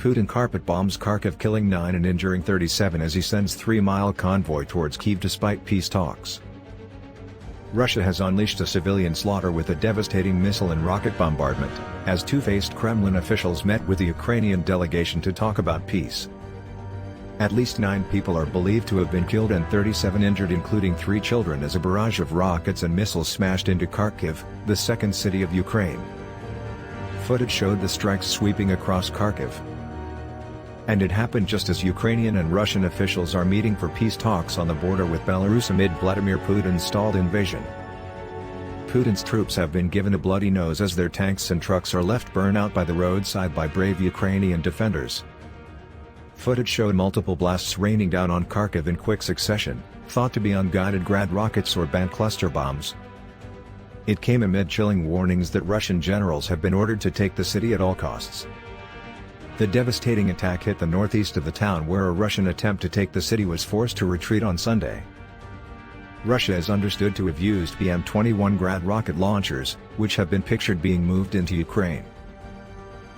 Putin carpet bombs Kharkiv, killing 9 and injuring 37 as he sends 3-mile convoy towards Kyiv despite peace talks. Russia has unleashed a civilian slaughter with a devastating missile and rocket bombardment, as two-faced Kremlin officials met with the Ukrainian delegation to talk about peace. At least 9 people are believed to have been killed and 37 injured, including 3 children, as a barrage of rockets and missiles smashed into Kharkiv, the second city of Ukraine. Footage showed the strikes sweeping across Kharkiv. And it happened just as Ukrainian and Russian officials are meeting for peace talks on the border with Belarus amid Vladimir Putin's stalled invasion. Putin's troops have been given a bloody nose as their tanks and trucks are left burned out by the roadside by brave Ukrainian defenders. Footage showed multiple blasts raining down on Kharkiv in quick succession, thought to be unguided Grad rockets or Band cluster bombs. It came amid chilling warnings that Russian generals have been ordered to take the city at all costs. The devastating attack hit the northeast of the town, where a Russian attempt to take the city was forced to retreat on Sunday. Russia is understood to have used BM-21 Grad rocket launchers, which have been pictured being moved into Ukraine.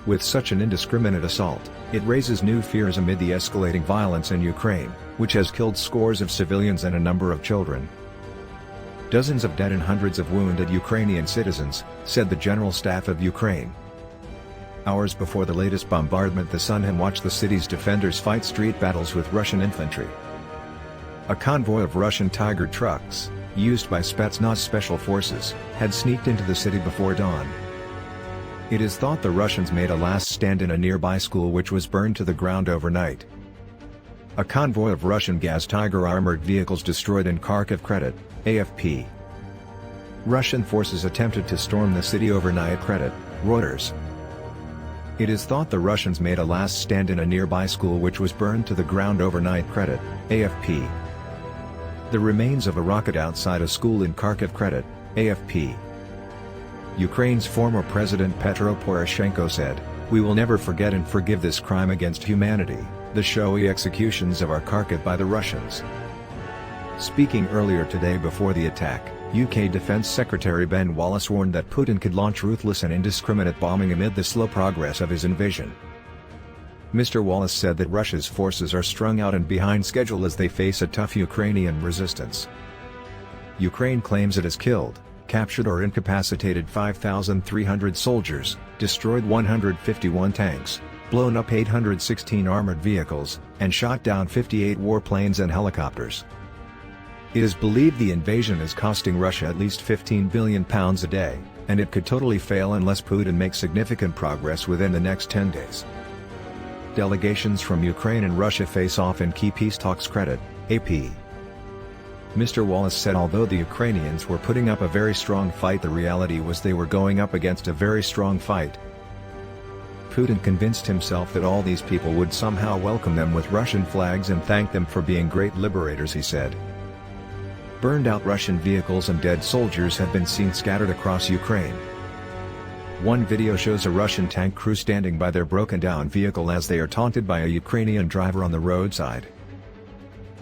With such an indiscriminate assault, it raises new fears amid the escalating violence in Ukraine, which has killed scores of civilians and a number of children. Dozens of dead and hundreds of wounded Ukrainian citizens, said the General Staff of Ukraine. Hours before the latest bombardment, the Sun had watched the city's defenders fight street battles with Russian infantry. A convoy of Russian Tiger trucks, used by Spetsnaz special forces, had sneaked into the city before dawn. It is thought the Russians made a last stand in a nearby school, which was burned to the ground overnight. A convoy of Russian gas Tiger armored vehicles destroyed in Kharkiv, credit AFP. Russian forces attempted to storm the city overnight, credit Reuters. It is thought the Russians made a last stand in a nearby school, which was burned to the ground overnight, credit AFP. The remains of a rocket outside a school in Kharkiv, credit AFP. Ukraine's former president Petro Poroshenko said, "We will never forget and forgive this crime against humanity, the showy executions of our Kharkiv by the Russians." Speaking earlier today before the attack, UK Defence Secretary Ben Wallace warned that Putin could launch ruthless and indiscriminate bombing amid the slow progress of his invasion. Mr. Wallace said that Russia's forces are strung out and behind schedule as they face a tough Ukrainian resistance. Ukraine claims it has killed, captured or incapacitated 5,300 soldiers, destroyed 151 tanks, blown up 816 armored vehicles, and shot down 58 warplanes and helicopters. It is believed the invasion is costing Russia at least £15 billion a day, and it could totally fail unless Putin makes significant progress within the next 10 days. Delegations from Ukraine and Russia face off in key peace talks, credit AP. Mr. Wallace said although the Ukrainians were putting up a very strong fight, the reality was they were going up against a very strong fight. Putin convinced himself that all these people would somehow welcome them with Russian flags and thank them for being great liberators, he said. Burned-out Russian vehicles and dead soldiers have been seen scattered across Ukraine. One video shows a Russian tank crew standing by their broken-down vehicle as they are taunted by a Ukrainian driver on the roadside.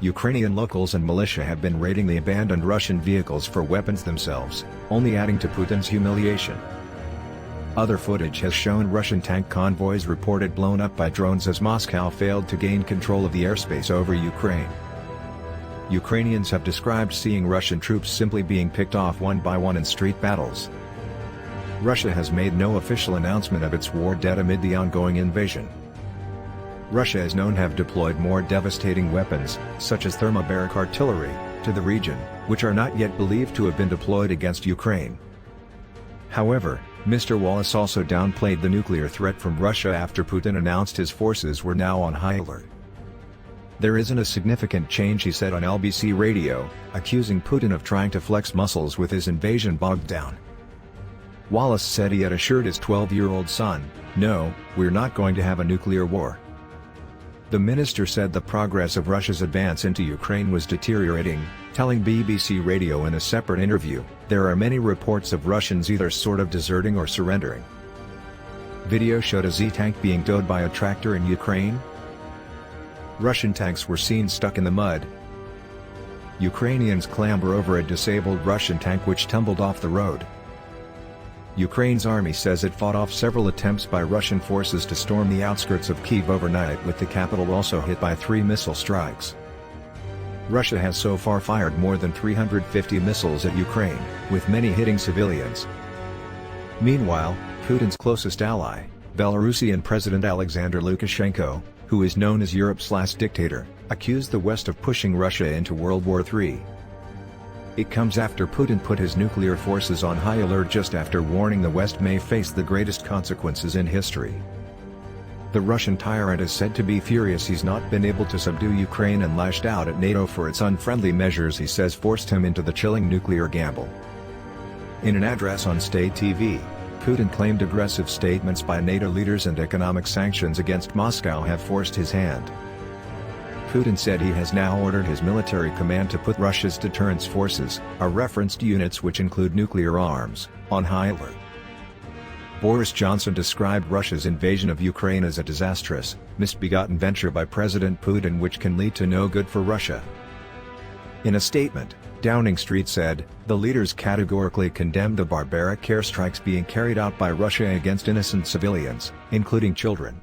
Ukrainian locals and militia have been raiding the abandoned Russian vehicles for weapons themselves, only adding to Putin's humiliation. Other footage has shown Russian tank convoys reported blown up by drones as Moscow failed to gain control of the airspace over Ukraine. Ukrainians have described seeing Russian troops simply being picked off one by one in street battles. Russia has made no official announcement of its war debt amid the ongoing invasion. Russia is known to have deployed more devastating weapons, such as thermobaric artillery, to the region, which are not yet believed to have been deployed against Ukraine. However, Mr. Wallace also downplayed the nuclear threat from Russia after Putin announced his forces were now on high alert. There isn't a significant change, he said on LBC radio, accusing Putin of trying to flex muscles with his invasion bogged down. Wallace said he had assured his 12-year-old son, "No, we're not going to have a nuclear war." The minister said the progress of Russia's advance into Ukraine was deteriorating, telling BBC Radio in a separate interview, "There are many reports of Russians either sort of deserting or surrendering." Video showed a Z-tank being towed by a tractor in Ukraine. Russian tanks were seen stuck in the mud. Ukrainians clamber over a disabled Russian tank which tumbled off the road. Ukraine's army says it fought off several attempts by Russian forces to storm the outskirts of Kyiv overnight, with the capital also hit by 3 missile strikes. Russia has so far fired more than 350 missiles at Ukraine, with many hitting civilians. Meanwhile, Putin's closest ally, Belarusian President Alexander Lukashenko, who is known as Europe's last dictator, accused the West of pushing Russia into World War III. It comes after Putin put his nuclear forces on high alert just after warning the West may face the greatest consequences in history. The Russian tyrant is said to be furious he's not been able to subdue Ukraine and lashed out at NATO for its unfriendly measures he says forced him into the chilling nuclear gamble. In an address on state TV, Putin claimed aggressive statements by NATO leaders and economic sanctions against Moscow have forced his hand. Putin said he has now ordered his military command to put Russia's deterrence forces, a referenced units which include nuclear arms, on high alert. Boris Johnson described Russia's invasion of Ukraine as a disastrous, misbegotten venture by President Putin which can lead to no good for Russia. In a statement, Downing Street said, the leaders categorically condemned the barbaric airstrikes being carried out by Russia against innocent civilians, including children.